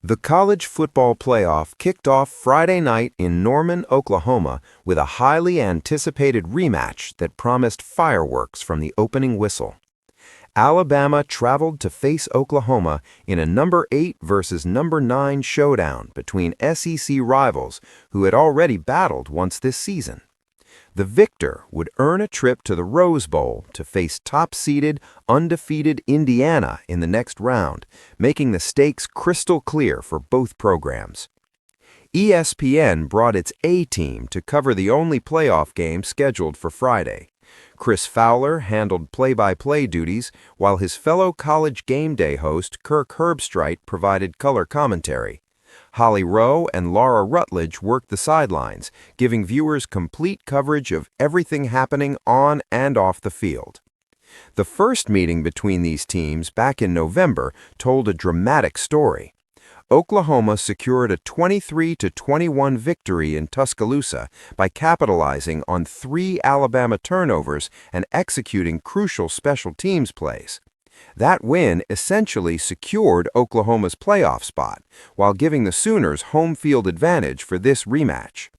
The college football playoff kicked off Friday night in Norman, Oklahoma, with a highly anticipated rematch that promised fireworks from the opening whistle. Alabama traveled to face Oklahoma in a number 8 versus number 9 showdown between SEC rivals who had already battled once this season. The victor would earn a trip to the Rose Bowl to face top-seeded, undefeated Indiana in the next round, making the stakes crystal clear for both programs. ESPN brought its A-team to cover the only playoff game scheduled for Friday. Chris Fowler handled play-by-play duties, while his fellow College Game Day host Kirk Herbstreit provided color commentary. Rowe and Laura Rutledge worked the sidelines, giving viewers complete coverage of everything happening on and off the field. The first meeting between these teams back in November told a dramatic story. Oklahoma secured a 23-21 victory in Tuscaloosa by capitalizing on 3 Alabama turnovers and executing crucial special teams plays. That win essentially secured Oklahoma's playoff spot, while giving the Sooners home field advantage for this rematch.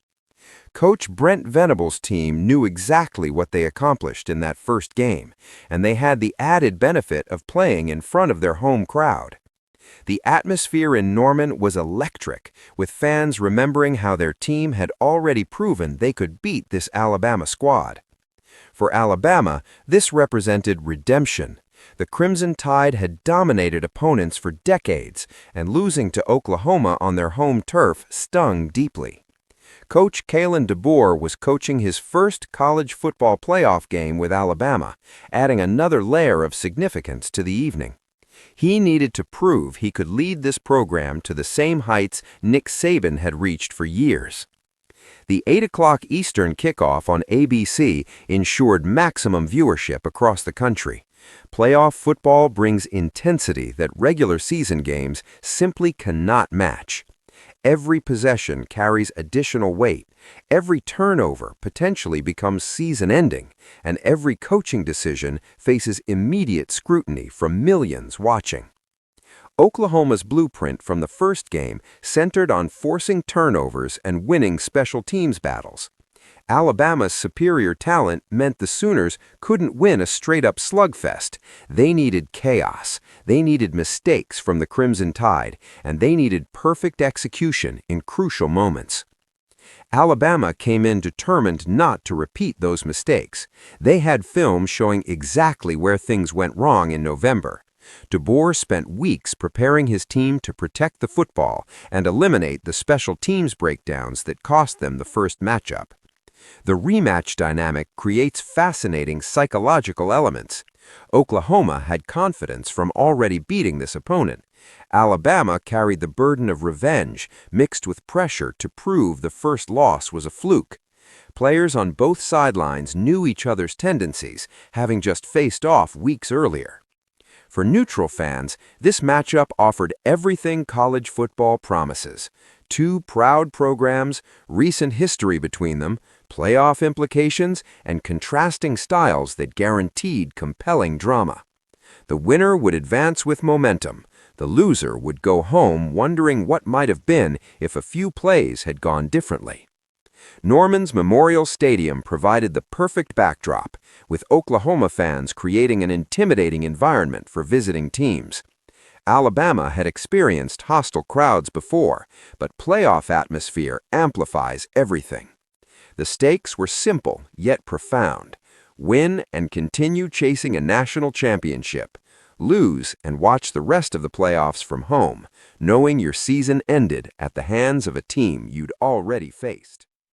Coach Brent Venables' team knew exactly what they accomplished in that first game, and they had the added benefit of playing in front of their home crowd. The atmosphere in Norman was electric, with fans remembering how their team had already proven they could beat this Alabama squad. For Alabama, this represented redemption. The Crimson Tide had dominated opponents for decades, and losing to Oklahoma on their home turf stung deeply. Coach Kalen DeBoer was coaching his first college football playoff game with Alabama, adding another layer of significance to the evening. He needed to prove he could lead this program to the same heights Nick Saban had reached for years. The 8 o'clock Eastern kickoff on ABC ensured maximum viewership across the country. Playoff football brings intensity that regular season games simply cannot match. Every possession carries additional weight, every turnover potentially becomes season-ending, and every coaching decision faces immediate scrutiny from millions watching. Oklahoma's blueprint from the first game centered on forcing turnovers and winning special teams battles. Alabama's superior talent meant the Sooners couldn't win a straight-up slugfest. They needed chaos, they needed mistakes from the Crimson Tide, and they needed perfect execution in crucial moments. Alabama came in determined not to repeat those mistakes. They had film showing exactly where things went wrong in November. DeBoer spent weeks preparing his team to protect the football and eliminate the special teams breakdowns that cost them the first matchup. The rematch dynamic creates fascinating psychological elements. Oklahoma had confidence from already beating this opponent. Alabama carried the burden of revenge, mixed with pressure to prove the first loss was a fluke. Players on both sidelines knew each other's tendencies, having just faced off weeks earlier. For neutral fans, this matchup offered everything college football promises. 2 proud programs, recent history between them, playoff implications, and contrasting styles that guaranteed compelling drama. The winner would advance with momentum. The loser would go home wondering what might have been if a few plays had gone differently. Norman's Memorial Stadium provided the perfect backdrop, with Oklahoma fans creating an intimidating environment for visiting teams. Alabama had experienced hostile crowds before, but playoff atmosphere amplifies everything. The stakes were simple yet profound. Win and continue chasing a national championship. Lose and watch the rest of the playoffs from home, knowing your season ended at the hands of a team you'd already faced.